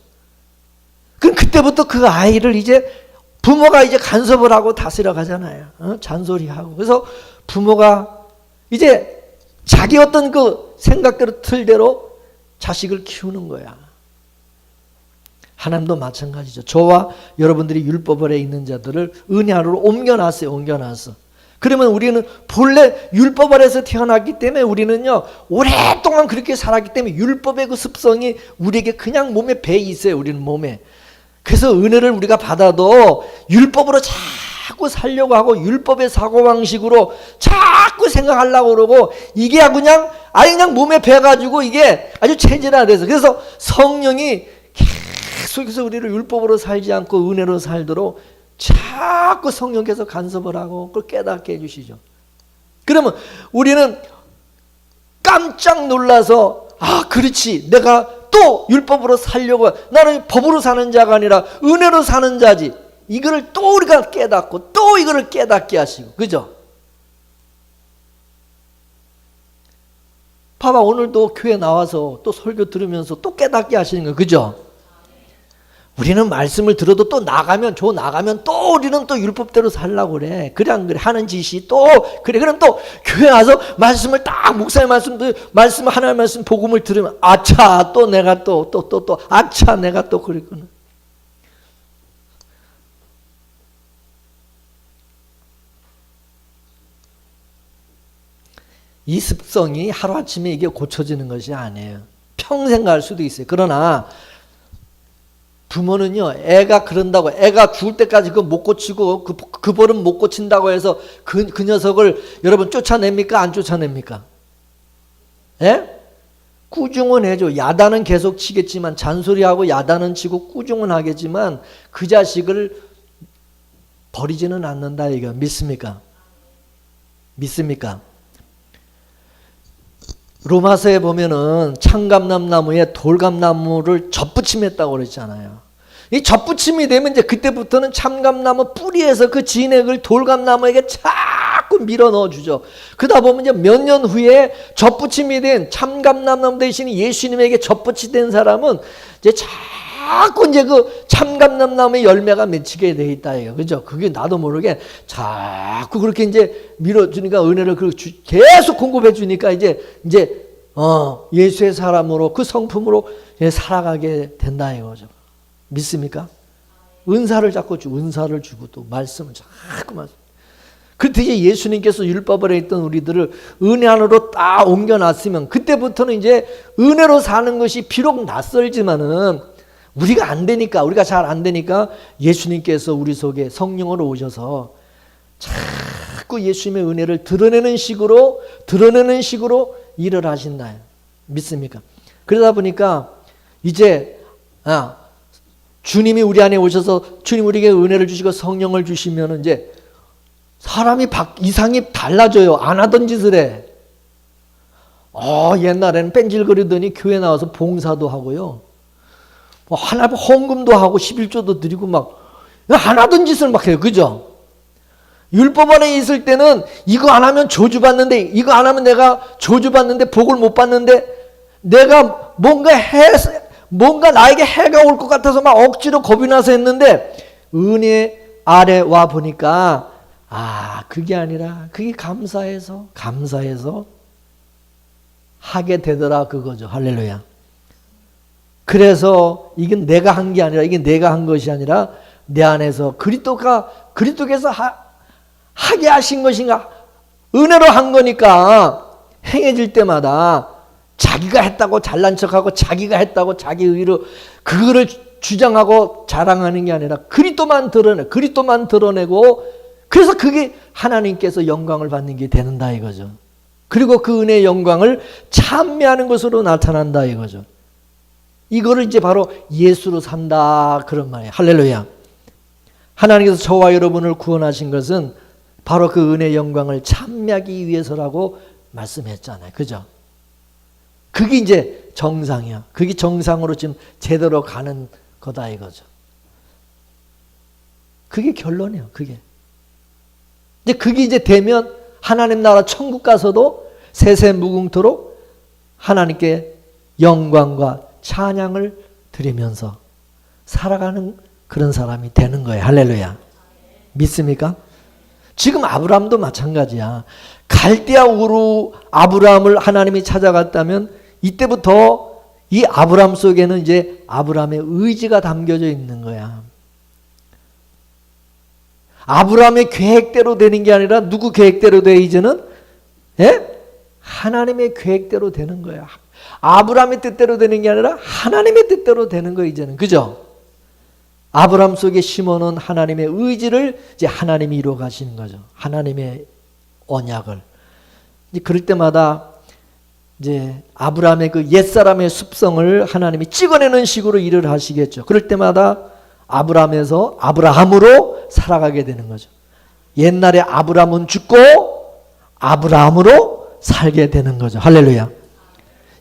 그럼 그때부터 그 아이를 이제 부모가 이제 간섭을 하고 다스려 가잖아요. 잔소리하고. 그래서 부모가 이제 자기 어떤 그 생각대로 틀대로 자식을 키우는 거야. 하나님도 마찬가지죠. 저와 여러분들이 율법 아래 있는 자들을 은혜 아래로 옮겨놨어요. 옮겨놨어. 그러면 우리는 본래 율법 아래에서 태어났기 때문에 우리는요, 오랫동안 그렇게 살았기 때문에 율법의 그 습성이 우리에게 그냥 몸에 배 있어요. 우리는 몸에. 그래서 은혜를 우리가 받아도 율법으로 자꾸 살려고 하고 율법의 사고방식으로 자꾸 생각하려고 그러고 이게 그냥 몸에 배가지고 이게 아주 체질화돼서 그래서 성령이 계속해서 우리를 율법으로 살지 않고 은혜로 살도록 자꾸 성령께서 간섭을 하고 그걸 깨닫게 해주시죠. 그러면 우리는 깜짝 놀라서 그렇지, 내가 또 율법으로 살려고, 나는 법으로 사는 자가 아니라 은혜로 사는 자지. 이거를 또 우리가 깨닫고 또 이거를 깨닫게 하시고, 그죠? 봐봐, 오늘도 교회 나와서 또 설교 들으면서 또 깨닫게 하시는 거예요. 그죠? 우리는 말씀을 들어도 또 나가면 또 우리는 또 율법대로 살라고 그래. 그래 안 그래? 하는 짓이 또 그래. 그럼 또 교회 와서 말씀을 딱 목사의 말씀 하나님 말씀 복음을 들으면 아차 또 내가 또 아차 내가 또 그랬구나. 이 습성이 하루아침에 이게 고쳐지는 것이 아니에요. 평생 갈 수도 있어요. 그러나 부모는요, 애가 그런다고, 애가 죽을 때까지 그거 못 고치고, 그 버릇 못 고친다고 해서 그 녀석을 여러분 쫓아냅니까? 안 쫓아냅니까? 예? 꾸중은 해줘. 야단은 계속 치겠지만, 잔소리하고 야단은 치고 꾸중은 하겠지만, 그 자식을 버리지는 않는다, 이거. 믿습니까? 믿습니까? 로마서에 보면은 창감나무에 돌감나무를 젖붙임했다고 그랬잖아요. 이 젖붙임이 되면 이제 그때부터는 참감나무 뿌리에서 그 진액을 돌감나무에게 자꾸 밀어 넣어주죠. 그러다 보면 이제 몇 년 후에 젖붙임이 된 참감나무 대신 예수님에게 젖붙이 된 사람은 이제 자꾸 이제 그 참감나무의 열매가 맺히게 돼 있다. 이거. 그죠? 그게 나도 모르게 자꾸 그렇게 이제 밀어주니까 은혜를 계속 공급해 주니까 이제 예수의 사람으로 그 성품으로 살아가게 된다 이거죠. 믿습니까? 은사를 자꾸 은사를 주고 또 말씀을 자꾸 말씀. 그때 이제 예수님께서 율법 아래 있던 우리들을 은혜 안으로 딱 옮겨놨으면 그때부터는 이제 은혜로 사는 것이 비록 낯설지만은 우리가 잘 안 되니까 예수님께서 우리 속에 성령으로 오셔서 자꾸 자꾸 예수님의 은혜를 드러내는 식으로 일을 하신다. 믿습니까? 그러다 보니까 이제 주님이 우리 안에 오셔서 주님 우리에게 은혜를 주시고 성령을 주시면 이제 사람이 이상이 달라져요. 안 하던 짓을 해. 옛날에는 뺀질거리더니 교회 나와서 봉사도 하고요. 하나님 헌금도 하고 11조도 드리고 막 안 하던 짓을 막 해요. 그죠? 율법 안에 있을 때는 이거 안 하면 저주받는데, 이거 안 하면 내가 저주받는데, 복을 못 받는데, 내가 뭔가 나에게 해가 올 것 같아서 막 억지로 겁이 나서 했는데, 은혜 아래 와 보니까 그게 아니라 그게 감사해서 하게 되더라 그거죠. 할렐루야. 그래서 이건 내가 한 게 아니라, 이게 내가 한 것이 아니라 내 안에서 그리스도께서 하게 하신 것인가, 은혜로 한 거니까 행해질 때마다 자기가 했다고 잘난 척하고 자기가 했다고 자기 의로 그거를 주장하고 자랑하는 게 아니라 그리스도만 드러내고, 그래서 그게 하나님께서 영광을 받는 게 되는다 이거죠. 그리고 그 은혜의 영광을 찬미하는 것으로 나타난다 이거죠. 이거를 이제 바로 예수로 산다 그런 말이에요. 할렐루야. 하나님께서 저와 여러분을 구원하신 것은 바로 그 은혜의 영광을 찬미하기 위해서라고 말씀했잖아요. 그죠? 그게 이제 정상이야. 그게 정상으로 지금 제대로 가는 거다 이거죠. 그게 결론이에요. 그게 이제 되면 하나님 나라 천국 가서도 세세무궁토록 하나님께 영광과 찬양을 드리면서 살아가는 그런 사람이 되는 거예요. 할렐루야. 믿습니까? 지금 아브라함도 마찬가지야. 갈대아 우르 아브라함을 하나님이 찾아갔다면 이때부터 이 아브라함 속에는 이제 아브라함의 의지가 담겨져 있는 거야. 아브라함의 계획대로 되는 게 아니라 누구 계획대로 돼 이제는? 하나님의 계획대로 되는 거야. 아브라함의 뜻대로 되는 게 아니라 하나님의 뜻대로 되는 거야 이제는. 그죠? 아브라함 속에 심어놓은 하나님의 의지를 이제 하나님이 이루어 가시는 거죠. 하나님의 언약을. 이제 그럴 때마다 이제 아브라함의 그 옛사람의 습성을 하나님이 찍어내는 식으로 일을 하시겠죠. 그럴 때마다 아브라함에서 아브라함으로 살아가게 되는 거죠. 옛날에 아브라함은 죽고 아브라함으로 살게 되는 거죠. 할렐루야.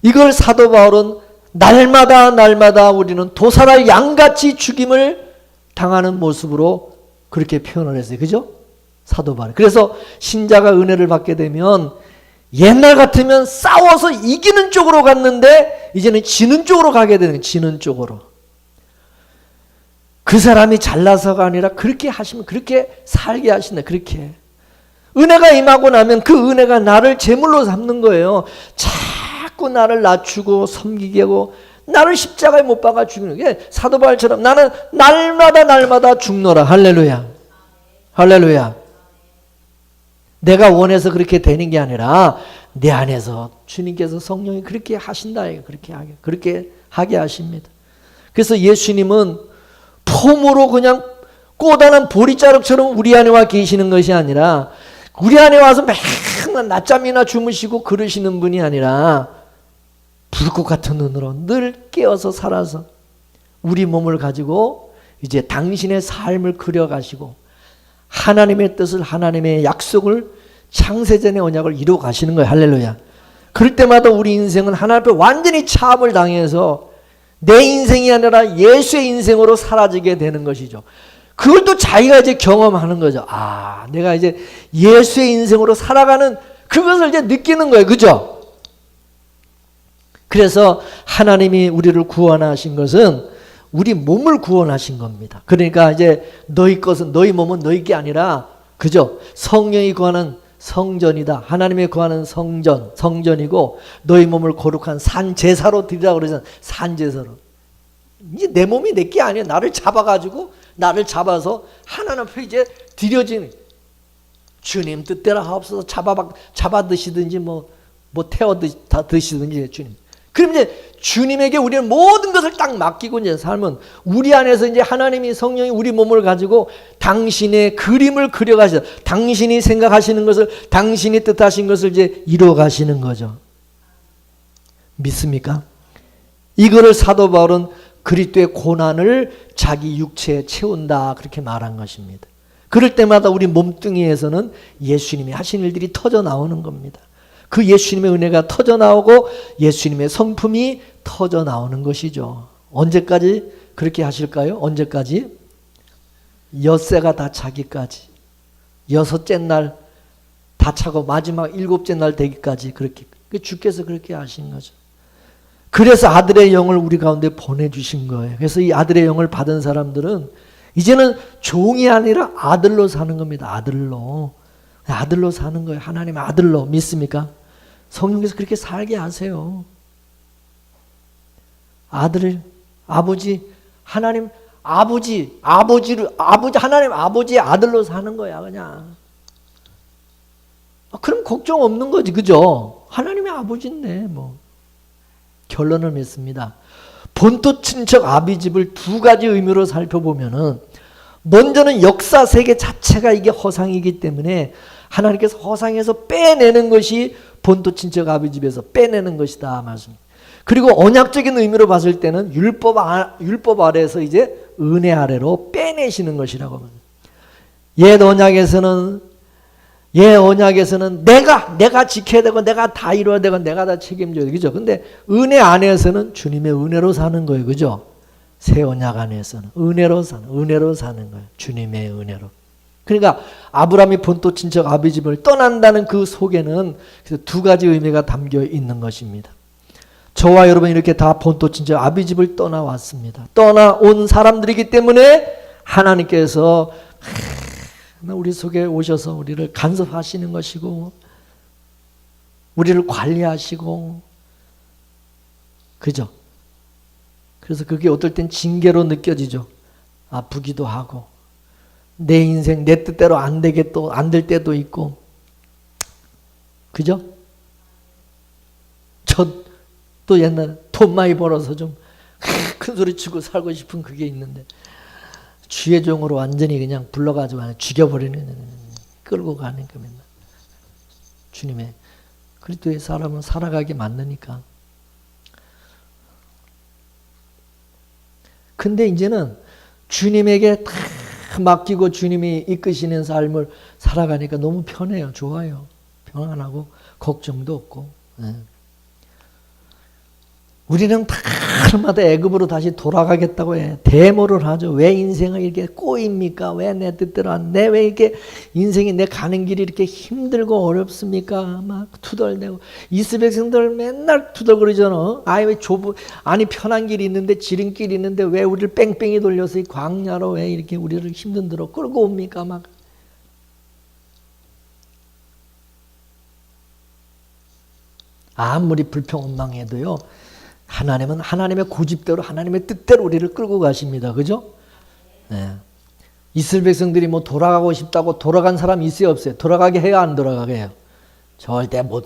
이걸 사도 바울은 날마다 우리는 도살할 양같이 죽임을 당하는 모습으로 그렇게 표현을 했어요. 그죠? 사도 바울. 그래서 신자가 은혜를 받게 되면 옛날 같으면 싸워서 이기는 쪽으로 갔는데 이제는 지는 쪽으로 가게 되는 거예요. 지는 쪽으로. 그 사람이 잘나서가 아니라 그렇게 하시면 그렇게 살게 하신다. 그렇게. 은혜가 임하고 나면 그 은혜가 나를 제물로 삼는 거예요. 자꾸 나를 낮추고 섬기게 하고 나를 십자가에 못 박아 죽이는 게 사도 바울처럼 나는 날마다 죽노라. 할렐루야. 할렐루야. 내가 원해서 그렇게 되는 게 아니라 내 안에서 주님께서 성령이 그렇게 하신다. 그렇게 하게 하십니다. 그래서 예수님은 폼으로 그냥 꼬다는 보리자루처럼 우리 안에 와 계시는 것이 아니라 우리 안에 와서 맨날 낮잠이나 주무시고 그러시는 분이 아니라 불꽃 같은 눈으로 늘 깨어서 살아서 우리 몸을 가지고 이제 당신의 삶을 그려가시고 하나님의 뜻을, 하나님의 약속을, 창세전의 언약을 이루어 가시는 거예요. 할렐루야. 그럴 때마다 우리 인생은 하나님 앞에 완전히 차압을 당해서 내 인생이 아니라 예수의 인생으로 사라지게 되는 것이죠. 그걸 또 자기가 이제 경험하는 거죠. 내가 이제 예수의 인생으로 살아가는 그것을 이제 느끼는 거예요. 그죠? 그래서 하나님이 우리를 구원하신 것은 우리 몸을 구원하신 겁니다. 그러니까 이제 너희 것은, 너희 몸은 너희 게 아니라, 그죠? 성령이 구하는 성전이다. 하나님이 구하는 성전이고 너희 몸을 거룩한 산제사로 드리라고 그러잖아요. 산제사로. 이제 내 몸이 내 게 아니야. 나를 잡아서 하나님 앞에 이제 드려지는, 주님 뜻대로 하옵소서. 잡아 드시든지 뭐 태워 드시든지 주님. 그럼 이제 주님에게 우리는 모든 것을 딱 맡기고 이제 삶은 우리 안에서 이제 하나님이 성령이 우리 몸을 가지고 당신의 그림을 그려가시다. 당신이 생각하시는 것을, 당신이 뜻하신 것을 이제 이루어가시는 거죠. 믿습니까? 이거를 사도 바울은 그리스도의 고난을 자기 육체에 채운다 그렇게 말한 것입니다. 그럴 때마다 우리 몸뚱이에서는 예수님이 하신 일들이 터져 나오는 겁니다. 그 예수님의 은혜가 터져 나오고 예수님의 성품이 터져 나오는 것이죠. 언제까지 그렇게 하실까요? 언제까지? 엿새가 다 차기까지. 여섯째 날 다 차고 마지막 일곱째 날 되기까지 그렇게 주께서 그렇게 하신 거죠. 그래서 아들의 영을 우리 가운데 보내주신 거예요. 그래서 이 아들의 영을 받은 사람들은 이제는 종이 아니라 아들로 사는 겁니다. 아들로 사는 거예요. 하나님 아들로. 믿습니까? 성령께서 그렇게 살게 하세요. 아들을, 아버지, 하나님 하나님 아버지의 아들로 사는 거야, 그냥. 그럼 걱정 없는 거지, 그죠? 하나님의 아버지인데, 뭐. 결론을 맺습니다. 본토 친척 아비집을 두 가지 의미로 살펴보면은, 먼저는 역사 세계 자체가 이게 허상이기 때문에 하나님께서 허상에서 빼내는 것이 본토 친척 아비집에서 빼내는 것이다 말씀. 그리고 언약적인 의미로 봤을 때는 율법 아래에서 이제 은혜 아래로 빼내시는 것이라고 합니다. 옛 언약에서는 내가 지켜야 되고 내가 다 이루어야 되고 내가 다 책임져야 되고, 그죠? 근데 은혜 안에서는 주님의 은혜로 사는 거예요, 그죠? 새 언약 안에서는 은혜로 사는 거예요. 주님의 은혜로. 그러니까 아브라함이 본토 친척 아비집을 떠난다는 그 속에는 두 가지 의미가 담겨 있는 것입니다. 저와 여러분 이렇게 다 본토 친척 아비집을 떠나왔습니다. 떠나온 사람들이기 때문에 하나님께서 우리 속에 오셔서 우리를 간섭하시는 것이고 우리를 관리하시고, 그죠? 그래서 그게 어떨 땐 징계로 느껴지죠. 아프기도 하고 내 인생 내 뜻대로 안 될 때도 있고, 그죠? 또 옛날에 돈 많이 벌어서 좀 큰 소리 치고 살고 싶은 그게 있는데 주의 종으로 완전히 그냥 불러가지고 죽여버리는, 끌고 가니까 맨날 주님의 그리스도의 사람은 살아가게 만드니까. 근데 이제는 주님에게 다 맡기고 주님이 이끄시는 삶을 살아가니까 너무 편해요. 좋아요. 평안하고 걱정도 없고. 우리는 날마다 애굽으로 다시 돌아가겠다고 해. 데모를 하죠. 왜 인생을 이렇게 꼬입니까? 왜 내 뜻대로 왜 이렇게 인생이 내 가는 길이 이렇게 힘들고 어렵습니까? 막 투덜대고. 이스라엘 백성들 맨날 투덜거리잖아. 아니 편한 길이 있는데, 지름길이 있는데 왜 우리를 뺑뺑이 돌려서 이 광야로 왜 이렇게 우리를 힘든 대로 끌고 옵니까? 막. 아무리 불평원망해도요, 하나님은 하나님의 고집대로 하나님의 뜻대로 우리를 끌고 가십니다. 그죠? 네. 이스라엘 백성들이 뭐 돌아가고 싶다고 돌아간 사람 있어요, 없어요? 돌아가게 해요, 안 돌아가게 해요? 절대 못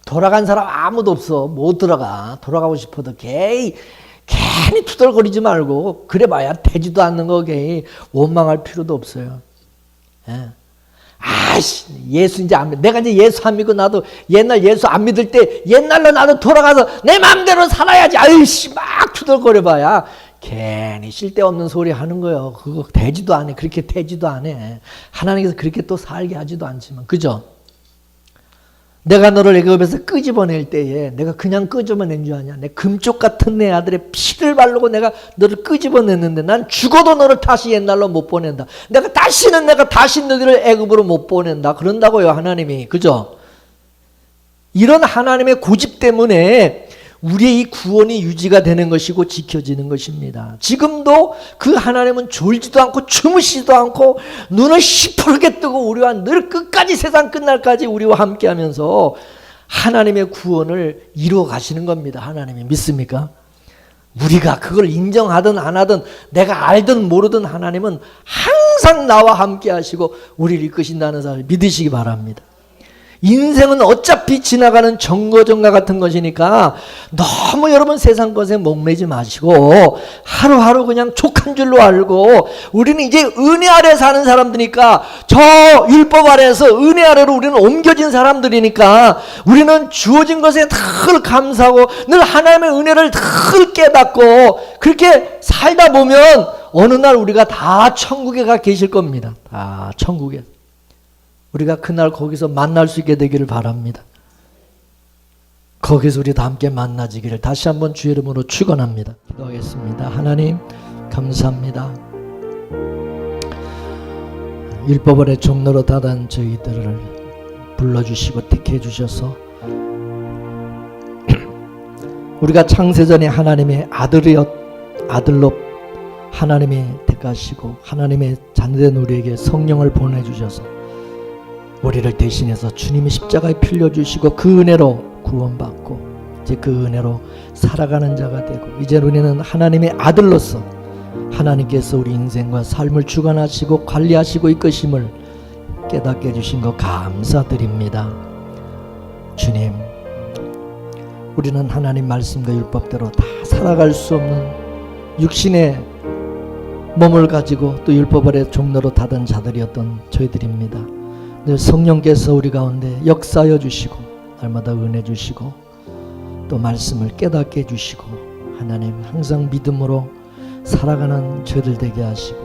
돌아간 사람 아무도 없어. 못 돌아가. 돌아가고 싶어도 괜히 투덜거리지 말고 그래봐야 되지도 않는 거 괜히 원망할 필요도 없어요. 네. 예수 이제 안 믿. 내가 이제 예수 안 믿고 나도 옛날 예수 안 믿을 때 옛날로 나도 돌아가서 내 마음대로 살아야지. 막 투덜거려봐야 괜히 쓸데없는 소리 하는 거예요. 그거 되지도 않아. 그렇게 되지도 않아. 하나님께서 그렇게 또 살게 하지도 않지만, 그죠? 내가 너를 애굽에서 끄집어낼 때에 내가 그냥 끄집어낸 줄 아냐? 내 금쪽 같은 내 아들의 피를 바르고 내가 너를 끄집어냈는데 난 죽어도 너를 다시 옛날로 못 보낸다. 내가 다시 너희를 애굽으로 못 보낸다. 그런다고요, 하나님이. 그죠? 이런 하나님의 고집 때문에 우리의 이 구원이 유지가 되는 것이고 지켜지는 것입니다. 지금도 그 하나님은 졸지도 않고 주무시지도 않고 눈을 시퍼렇게 뜨고 우리와 늘 끝까지, 세상 끝날까지 우리와 함께 하면서 하나님의 구원을 이루어 가시는 겁니다. 하나님이. 믿습니까? 우리가 그걸 인정하든 안 하든 내가 알든 모르든 하나님은 항상 나와 함께 하시고 우리를 이끄신다는 사실을 믿으시기 바랍니다. 인생은 어차피 지나가는 정거전과 같은 것이니까 너무 여러분 세상 것에 목매지 마시고 하루하루 그냥 족한 줄로 알고, 우리는 이제 은혜 아래 사는 사람들이니까, 저 율법 아래에서 은혜 아래로 우리는 옮겨진 사람들이니까 우리는 주어진 것에 늘 감사하고 늘 하나님의 은혜를 늘 깨닫고 그렇게 살다 보면 어느 날 우리가 다 천국에 가 계실 겁니다. 다 천국에. 우리가 그날 거기서 만날 수 있게 되기를 바랍니다. 거기서 우리 다 함께 만나지기를 다시 한번 주의 이름으로 축원합니다. 기도하겠습니다. 하나님 감사합니다. 율법 아래 종로로 다단 저희들을 불러주시고 택해 주셔서 우리가 창세전에 하나님의 아들로 하나님이 택하시고 하나님의 자녀된 우리에게 성령을 보내주셔서 우리를 대신해서 주님이 십자가에 빌려주시고 그 은혜로 구원받고 이제 그 은혜로 살아가는 자가 되고, 이제 우리는 하나님의 아들로서 하나님께서 우리 인생과 삶을 주관하시고 관리하시고 이끄심을 깨닫게 해주신 것 감사드립니다. 주님, 우리는 하나님 말씀과 율법대로 다 살아갈 수 없는 육신의 몸을 가지고 또 율법 아래 종로로 닫은 자들이었던 저희들입니다. 늘 성령께서 우리 가운데 역사하여 주시고 날마다 은혜 주시고 또 말씀을 깨닫게 해주시고 하나님 항상 믿음으로 살아가는 저희들 되게 하시고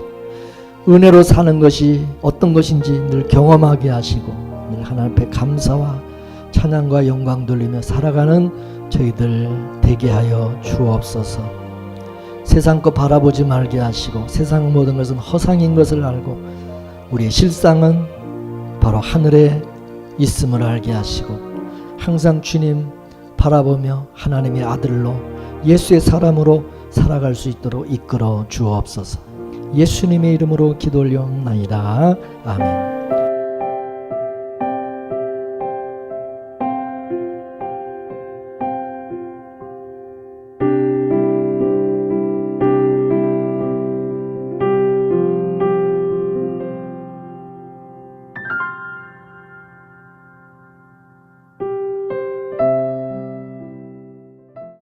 은혜로 사는 것이 어떤 것인지 늘 경험하게 하시고 늘 하나님 앞에 감사와 찬양과 영광 돌리며 살아가는 저희들 되게 하여 주옵소서. 세상 거 바라보지 말게 하시고 세상 모든 것은 허상인 것을 알고 우리의 실상은 바로 하늘에 있음을 알게 하시고 항상 주님 바라보며 하나님의 아들로 예수의 사람으로 살아갈 수 있도록 이끌어 주옵소서. 예수님의 이름으로 기도 올려옵나이다. 아멘.